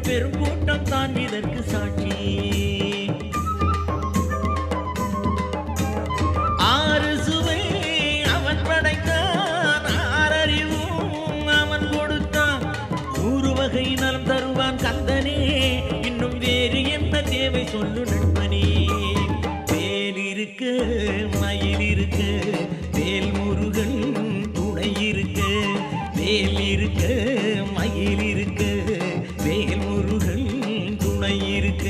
பெருங்கூட்டம் தான் இதற்கு சாட்சி. ஆறு சுவை அவன் படைத்தான், ஆறறிவும் அவன் கொடுத்தான். 100 வகை நலம் தருவான் கந்தனே, இன்னும் வேறு என்ன தேவை சொல்லு நண்பனே. வேல் இருக்க மயில் இருக்க, வேல் முருகன் துணை இருக்க. வேல் இருக்க மயில் இருக்க, வேல் முருகன் துணை இருக்க.